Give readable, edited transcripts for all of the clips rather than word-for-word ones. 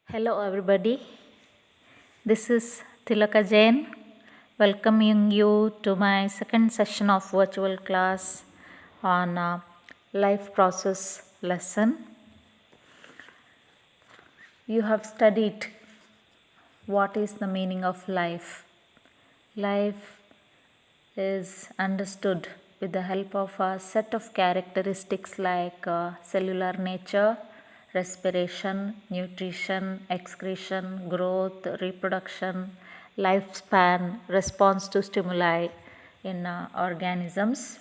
Hello everybody, this is Tilaka Jain welcoming you to my second session of virtual class on life process lesson. You have studied what is the meaning of life. Life is understood with the help of a set of characteristics like cellular nature, respiration, nutrition, excretion, growth, reproduction, lifespan, response to stimuli in organisms.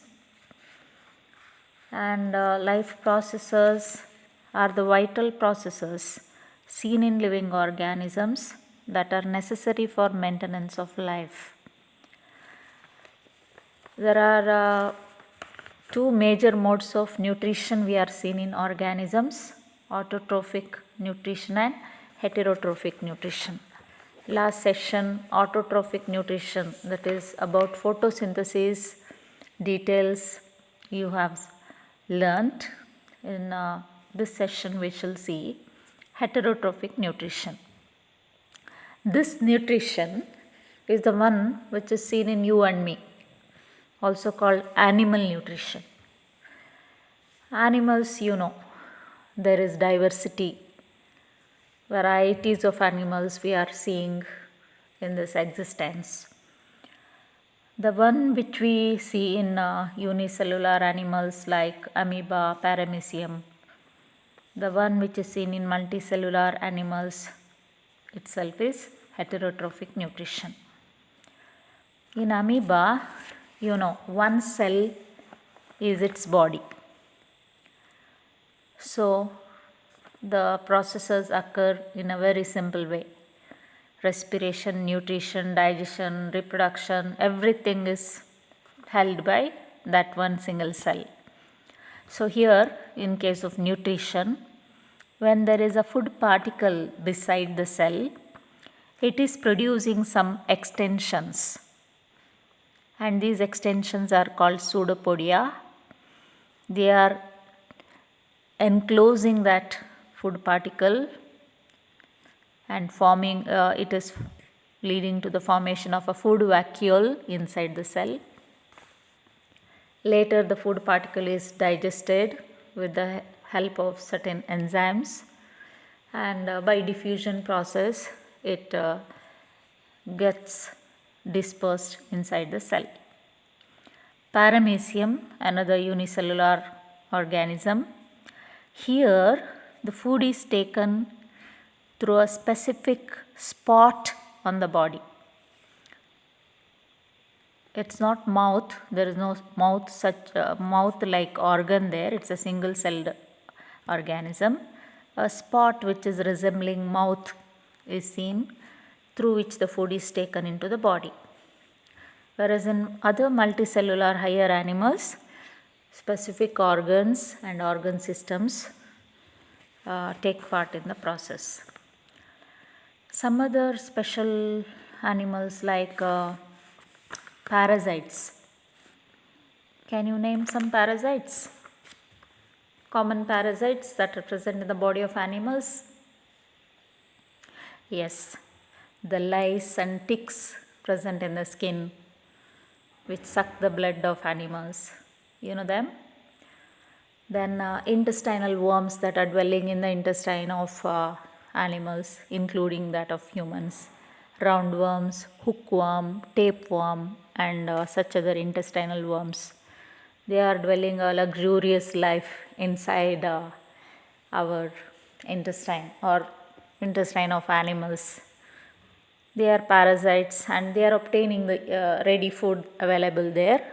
And life processes are the vital processes seen in living organisms that are necessary for maintenance of life. There are two major modes of nutrition we are seen in organisms: autotrophic nutrition and heterotrophic nutrition. Last session, autotrophic nutrition, that is about photosynthesis details you have learnt. In this session we shall see heterotrophic nutrition. This nutrition is the one which is seen in you and me, also called animal nutrition. Animals, there is diversity, varieties of animals we are seeing in this existence. The one which we see in unicellular animals like amoeba, paramecium, the one which is seen in multicellular animals itself is heterotrophic nutrition. In amoeba, one cell is its body. So the processes occur in a very simple way. Respiration, nutrition, digestion, reproduction, everything is held by that one single cell. So here, in case of nutrition, when there is a food particle beside the cell, it is producing some extensions, and these extensions are called pseudopodia. They are enclosing that food particle and forming it is leading to the formation of a food vacuole inside the cell. Later the food particle is digested with the help of certain enzymes, and by diffusion process it gets dispersed inside the cell. Paramecium, another unicellular organism. Here the food is taken through a specific spot on the body. It's not mouth, there is no mouth, such a mouth like organ there, it's a single celled organism. A spot which is resembling mouth is seen, through which the food is taken into the body. Whereas in other multicellular higher animals, specific organs and organ systems take part in the process. Some other special animals like parasites. Can you name some parasites? Common parasites that are present in the body of animals? Yes, the lice and ticks present in the skin, which suck the blood of animals. You know them? Then intestinal worms that are dwelling in the intestine of animals, including that of humans. Roundworms, hookworm, tapeworm, and such other intestinal worms. They are dwelling a luxurious life inside our intestine or intestine of animals. They are parasites and they are obtaining the ready food available there.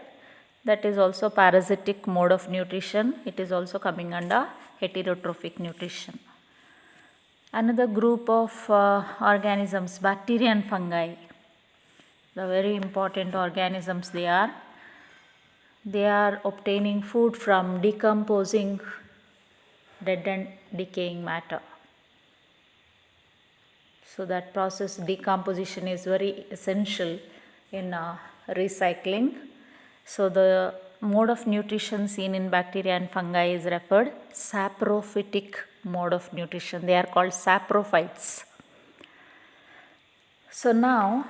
That is also parasitic mode of nutrition. It is also coming under heterotrophic nutrition. Another group of organisms, bacteria and fungi, the very important organisms they are. They are obtaining food from decomposing dead and decaying matter. So that process decomposition is very essential in recycling. So the mode of nutrition seen in bacteria and fungi is referred saprophytic mode of nutrition. They are called saprophytes. So now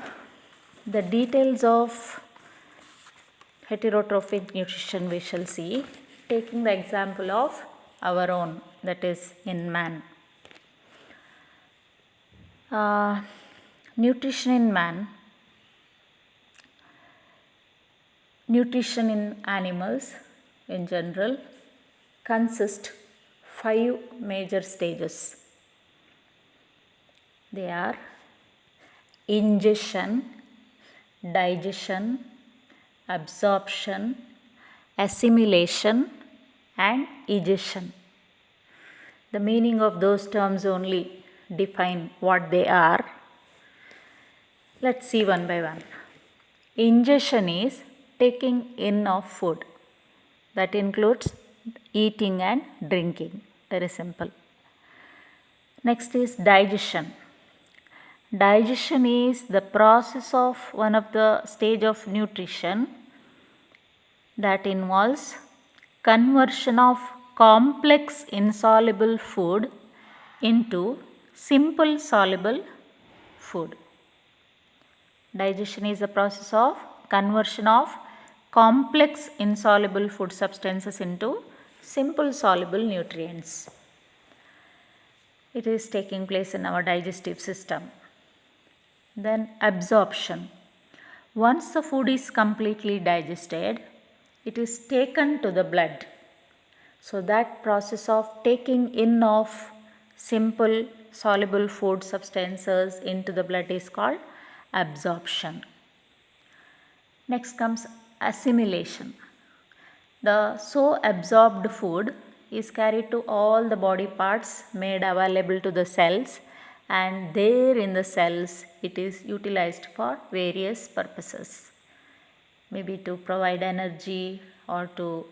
the details of heterotrophic nutrition we shall see, taking the example of our own, that is in man. Nutrition in man. Nutrition in animals in general consist 5 major stages. They are ingestion, digestion, absorption, assimilation and egestion. The meaning of those terms only define what they are. Let's see one by one. Ingestion is taking in of food. That includes eating and drinking. Very simple. Next is digestion. Digestion is the process of one of the stage of nutrition that involves conversion of complex insoluble food into simple soluble food. Digestion is the process of conversion of complex insoluble food substances into simple soluble nutrients. It is taking place in our digestive system. Then absorption. Once the food is completely digested, it is taken to the blood. So that process of taking in of simple soluble food substances into the blood is called absorption. Next comes assimilation. The so absorbed food is carried to all the body parts, made available to the cells, and there in the cells it is utilized for various purposes. Maybe to provide energy or to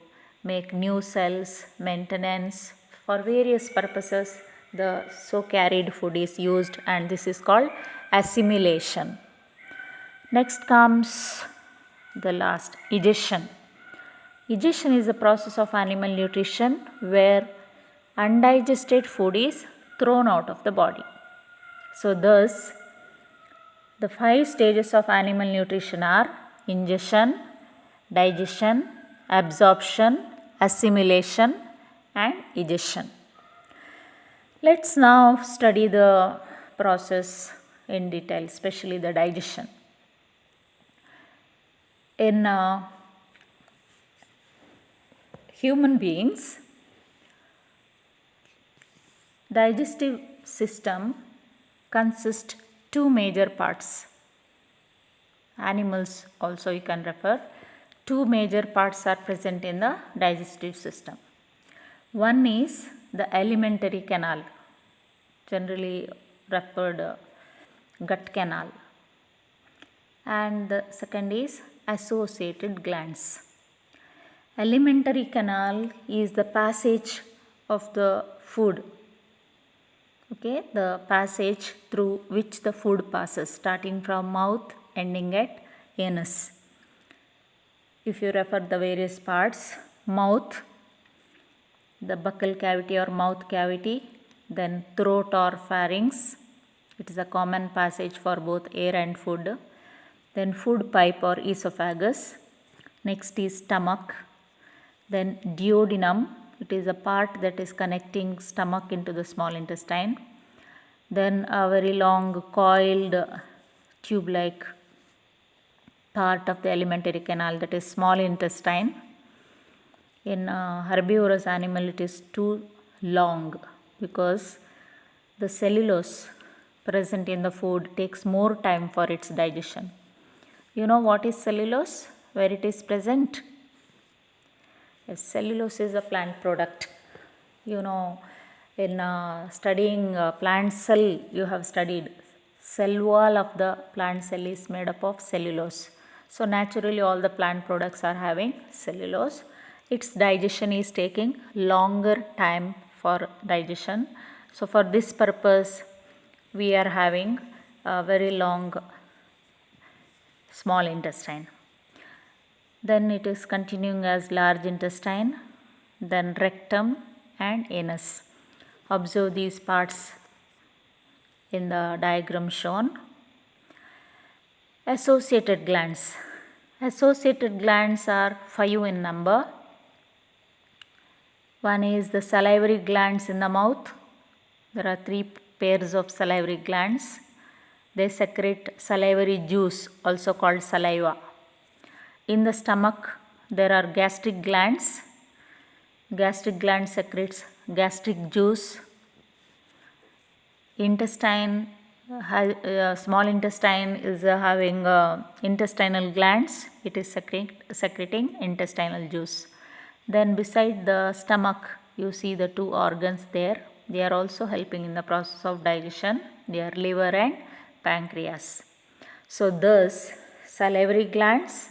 make new cells, maintenance, for various purposes the so carried food is used, and this is called assimilation. Next comes the last, egestion. Egestion is the process of animal nutrition where undigested food is thrown out of the body. So thus the 5 stages of animal nutrition are ingestion, digestion, absorption, assimilation and egestion. Let's now study the process in detail, especially the digestion. In human beings, digestive system consists 2 major parts. Animals also you can refer. 2 major parts are present in the digestive system. One is the alimentary canal, generally referred gut canal, and the second is associated glands. Alimentary canal is the passage of the food, the passage through which the food passes, starting from mouth ending at anus. If you refer the various parts, mouth, the buccal cavity or mouth cavity, then throat or pharynx, it is a common passage for both air and food, then food pipe or esophagus, next is stomach, then duodenum, it is a part that is connecting stomach into the small intestine, then a very long coiled tube-like part of the alimentary canal, that is small intestine. In herbivorous animal it is too long because the cellulose present in the food takes more time for its digestion. You know what is cellulose? Where it is present? Yes, cellulose is a plant product. You know, in studying plant cell, you have studied cell wall of the plant cell is made up of cellulose. So naturally all the plant products are having cellulose. Its digestion is taking longer time for digestion. So for this purpose we are having a very long small intestine. Then it is continuing as large intestine, then rectum and anus. Observe these parts in the diagram shown. Associated glands. Associated glands are 5 in number. One is the salivary glands in the mouth. There are 3 pairs of salivary glands. They secrete salivary juice, also called saliva. In the stomach, there are gastric glands. Gastric gland secretes gastric juice. Intestine, small intestine is having intestinal glands. It is secreting intestinal juice. Then beside the stomach, you see the 2 organs there. They are also helping in the process of digestion. They are liver and pancreas. So thus salivary glands,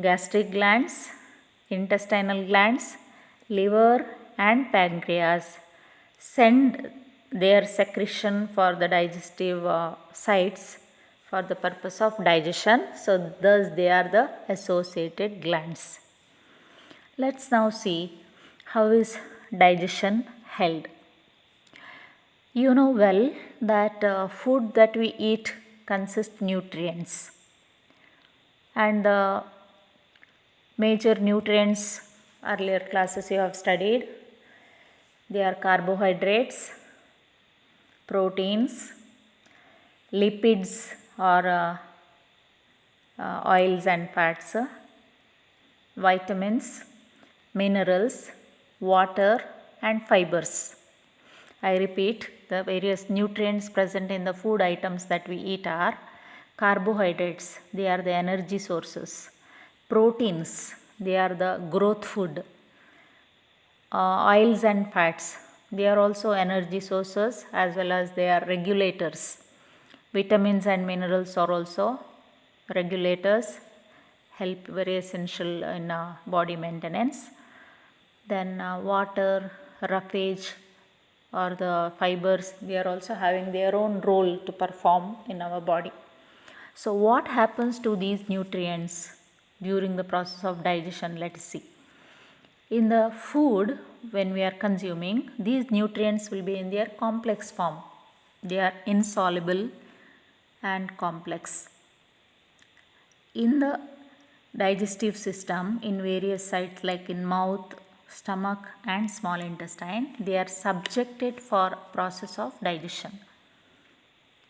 gastric glands, intestinal glands, liver and pancreas send their secretion for the digestive sites for the purpose of digestion. So thus they are the associated glands. Let's now see how is digestion held. You know well that food that we eat consists nutrients, and the major nutrients earlier classes you have studied. They are carbohydrates, proteins, lipids or oils and fats, vitamins, minerals, water and fibers. I repeat, the various nutrients present in the food items that we eat are carbohydrates, they are the energy sources. Proteins, they are the growth food. Oils and fats, they are also energy sources as well as they are regulators. Vitamins and minerals are also regulators, help very essential in body maintenance. Then water, roughage or the fibers, they are also having their own role to perform in our body. So what happens to these nutrients during the process of digestion? Let us see. In the food, when we are consuming, these nutrients will be in their complex form. They are insoluble and complex. In the digestive system, in various sites like in mouth, stomach and small intestine, they are subjected for process of digestion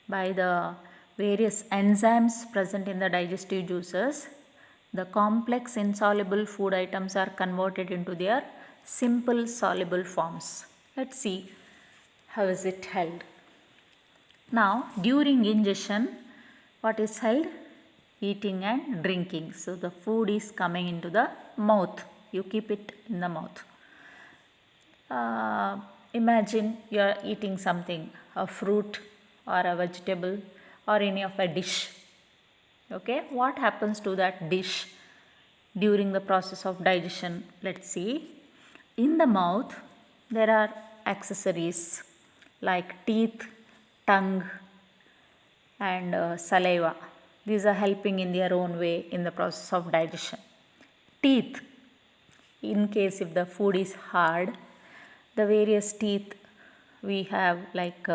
by the various enzymes present in the digestive juices. The complex insoluble food items are converted into their simple soluble forms. Let's see how is it held. Now during ingestion, what is held? Eating and drinking. So the food is coming into the mouth. You keep it in the mouth. Imagine you are eating something, a fruit or a vegetable or any of a dish. Okay, what happens to that dish during the process of digestion? Let's see. In the mouth, there are accessories like teeth, tongue and saliva. These are helping in their own way in the process of digestion. Teeth, in case if the food is hard, the various teeth we have like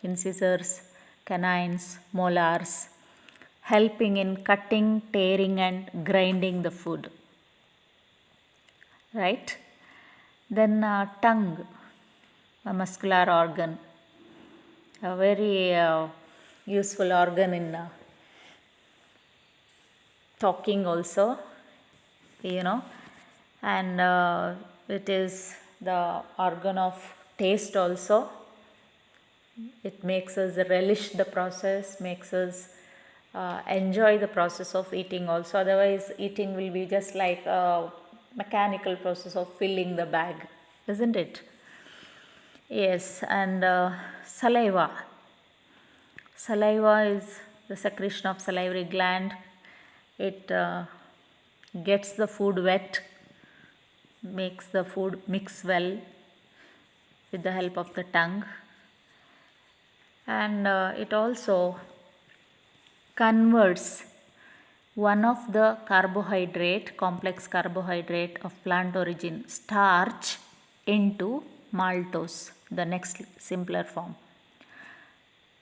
incisors, canines, molars, helping in cutting, tearing and grinding the food. Right? Then tongue, a muscular organ, a very useful organ in talking also, you know, and it is the organ of taste also. It makes us relish the process, makes us enjoy the process of eating also. Otherwise eating will be just like a mechanical process of filling the bag, isn't it? Yes, and saliva. Saliva is the secretion of salivary gland. It gets the food wet, makes the food mix well with the help of the tongue, and it also converts one of the carbohydrate, complex carbohydrate of plant origin, starch, into maltose, the next simpler form.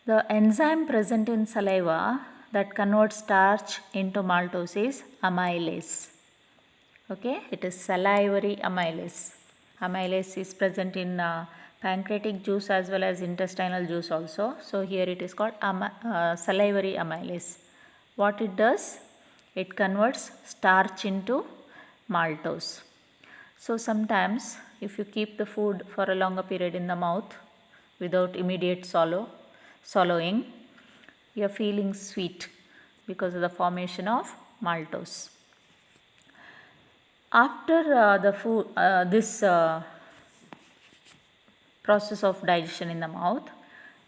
The enzyme present in saliva that converts starch into maltose is amylase. Okay, it is salivary amylase. Amylase is present in pancreatic juice as well as intestinal juice also. So here it is called salivary amylase. What it does? It converts starch into maltose. So sometimes if you keep the food for a longer period in the mouth without immediate swallowing, you are feeling sweet because of the formation of maltose. After this process of digestion in the mouth,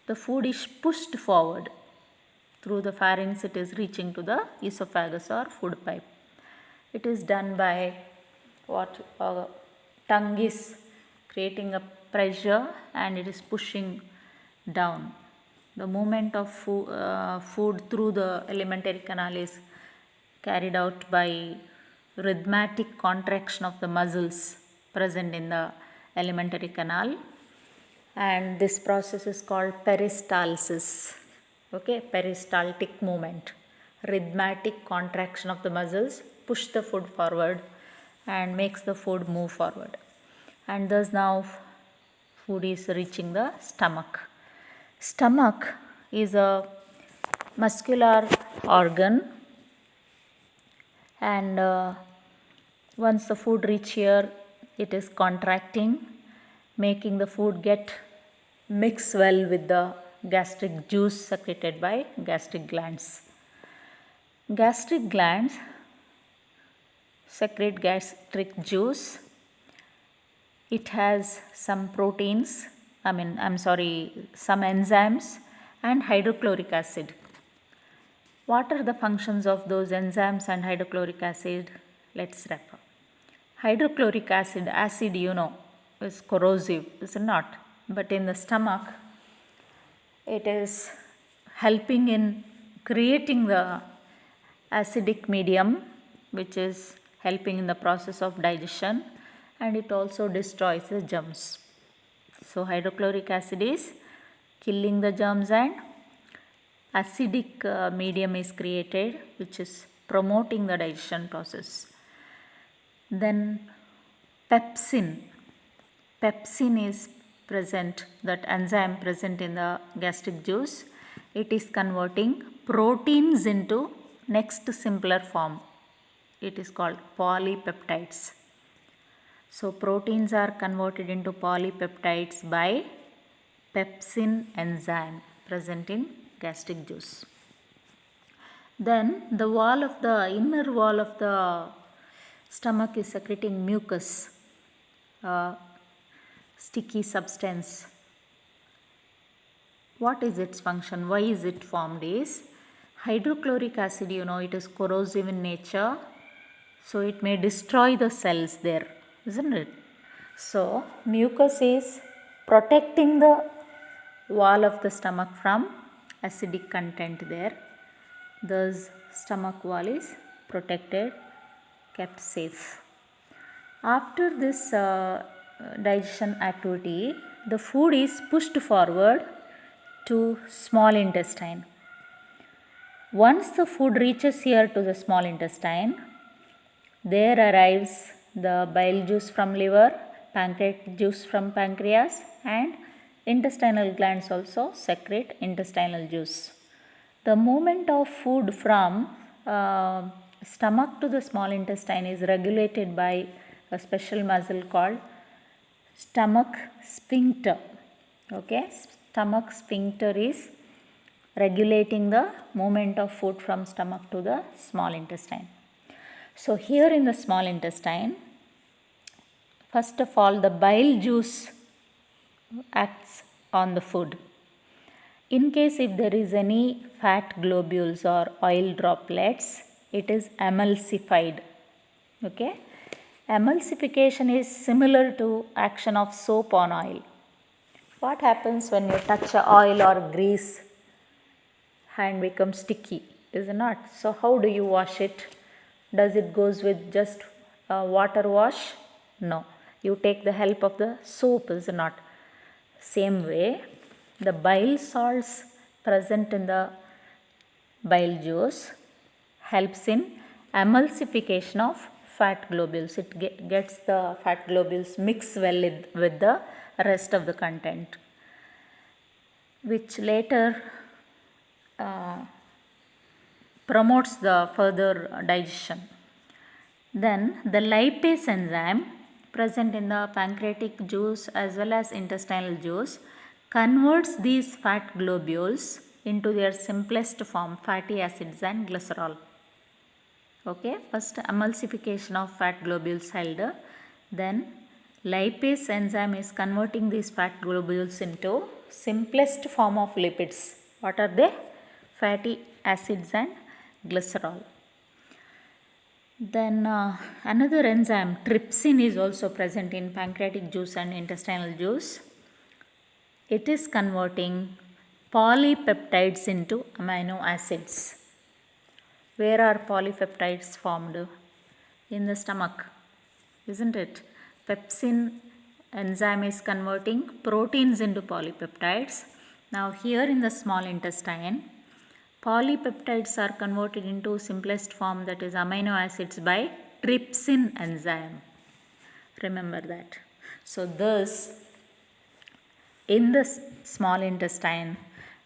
the food is pushed forward through the pharynx. It is reaching to the esophagus or food pipe. It is done by what tongue is creating a pressure and it is pushing down. The movement of food through the alimentary canal is carried out by rhythmic contraction of the muscles present in the alimentary canal, and this process is called peristalsis. Okay, peristaltic movement. Rhythmic contraction of the muscles push the food forward and makes the food move forward, and thus now food is reaching the stomach. Stomach is a muscular organ, and once the food reach here, it is contracting, making the food get mix well with the gastric juice secreted by gastric glands. Gastric glands secrete gastric juice. It has some proteins, some enzymes and hydrochloric acid. What are the functions of those enzymes and hydrochloric acid? Let's refer. Hydrochloric acid, is corrosive, is it not? But in the stomach, it is helping in creating the acidic medium, which is helping in the process of digestion, and it also destroys the germs. So hydrochloric acid is killing the germs and acidic medium is created, which is promoting the digestion process. Then pepsin. Pepsin is present, that enzyme present in the gastric juice. It is converting proteins into next simpler form. It is called polypeptides. So proteins are converted into polypeptides by pepsin enzyme present in gastric juice. Then the inner wall of the stomach is secreting mucus, sticky substance. What is its function? Why is it formed? Is hydrochloric acid, it is corrosive in nature, so it may destroy the cells there, isn't it? So mucus is protecting the wall of the stomach from acidic content there. Thus stomach wall is protected, kept safe. After this digestion activity, the food is pushed forward to small intestine. Once the food reaches here to the small intestine, there arrives the bile juice from liver, pancreatic juice from pancreas, and intestinal glands also secrete intestinal juice. The movement of food from stomach to the small intestine is regulated by a special muscle called stomach sphincter. Okay, stomach sphincter is regulating the movement of food from stomach to the small intestine. So here in the small intestine, first of all, the bile juice acts on the food. In case if there is any fat globules or oil droplets, it is emulsified. Okay, emulsification is similar to action of soap on oil. What happens when you touch a oil or grease? Hand becomes sticky, is it not? So how do you wash it? Does it goes with just water wash? No, you take the help of the soap, is it not? Same way, the bile salts present in the bile juice helps in emulsification of fat globules. It gets the fat globules mixed well with the rest of the content, which later promotes the further digestion. Then the lipase enzyme present in the pancreatic juice as well as intestinal juice converts these fat globules into their simplest form, fatty acids and glycerol. Okay, first emulsification of fat globules held, then lipase enzyme is converting these fat globules into simplest form of lipids. What are they? Fatty acids and glycerol. Then another enzyme, trypsin, is also present in pancreatic juice and intestinal juice. It is converting polypeptides into amino acids. Where are polypeptides formed? In the stomach, isn't it? Pepsin enzyme is converting proteins into polypeptides. Now here in the small intestine, polypeptides are converted into simplest form, that is amino acids, by trypsin enzyme. Remember that. So thus in the small intestine,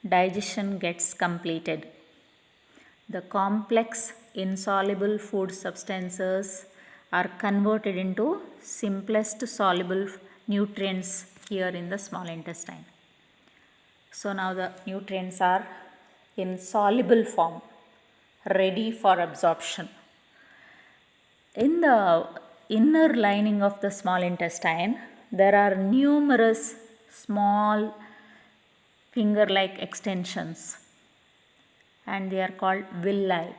digestion gets completed. The complex insoluble food substances are converted into simplest soluble nutrients here in the small intestine. So now the nutrients are in soluble form, ready for absorption. In the inner lining of the small intestine, there are numerous small finger-like extensions, and they are called villi.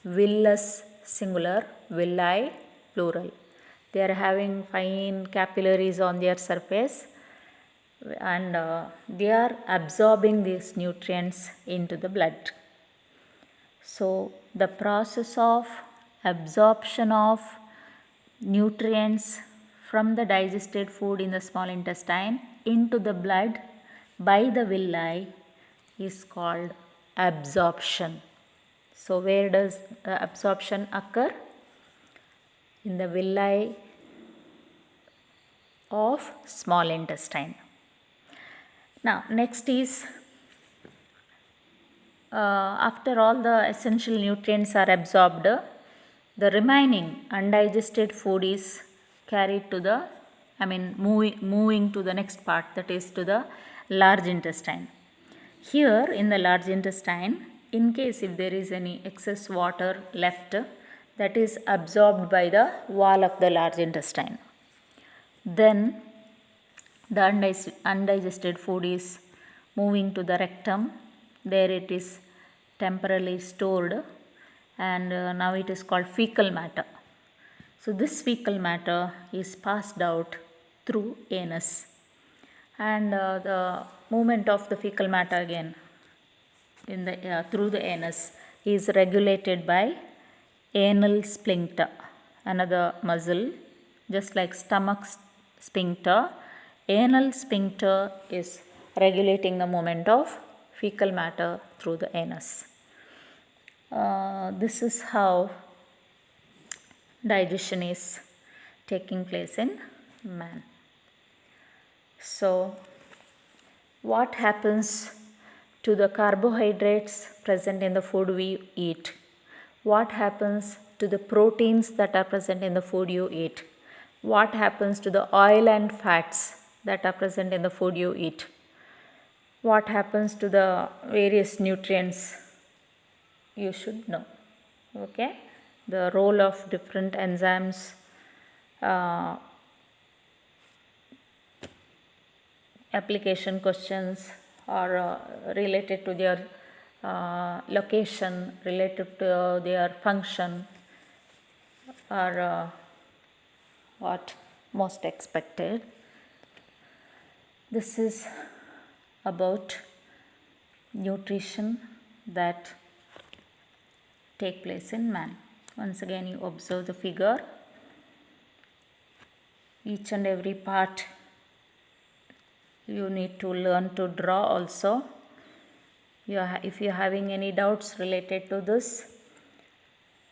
Villus singular, villi plural. They are having fine capillaries on their surface, and they are absorbing these nutrients into the blood. So the process of absorption of nutrients from the digested food in the small intestine into the blood by the villi is called absorption. So where does the absorption occur? In the villi of small intestine. Now next is, after all the essential nutrients are absorbed, the remaining undigested food is carried to the, moving to the next part, that is to the large intestine. Here in the large intestine, in case if there is any excess water left, that is absorbed by the wall of the large intestine. Then the undigested food is moving to the rectum. There it is temporarily stored, and now it is called fecal matter. So this fecal matter is passed out through anus, and the movement of the fecal matter again in the through the anus is regulated by anal sphincter, another muscle. Just like stomach sphincter, anal sphincter is regulating the movement of fecal matter through the anus. This is how digestion is taking place in man. So what happens to the carbohydrates present in the food we eat? What happens to the proteins that are present in the food you eat? What happens to the oil and fats that are present in the food you eat? What happens to the various nutrients? You should know. Okay, the role of different enzymes, application questions are related to their location, related to their function, are what most expected. This is about nutrition that take place in man. Once again you observe the figure. each and every part you need to learn to draw also. If you're having any doubts related to this,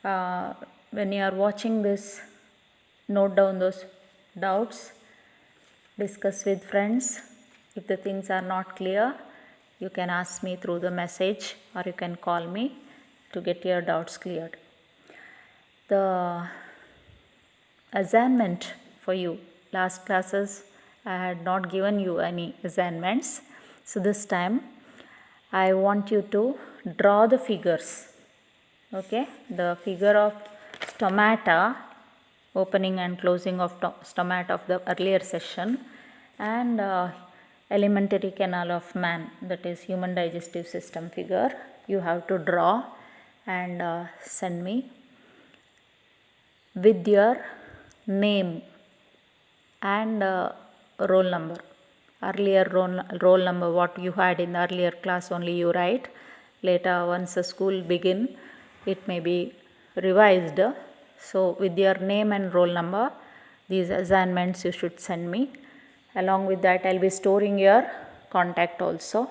when you are watching this, note down those doubts, discuss with friends. If the things are not clear, you can ask me through the message or you can call me to get your doubts cleared. The assignment for you, last classes I had not given you any assignments, so this time I want you to draw the figures. Okay, the figure of stomata, opening and closing of stomata of the earlier session, and alimentary canal of man, that is human digestive system figure, you have to draw and send me with your name and roll number. Earlier roll number what you had in the earlier class only you write. Later once the school begin, it may be revised. So with your name and roll number, these assignments you should send me. Along with that, I'll be storing your contact also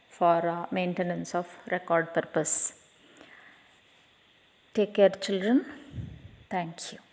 for maintenance of record purpose. Take care, children. Thank you.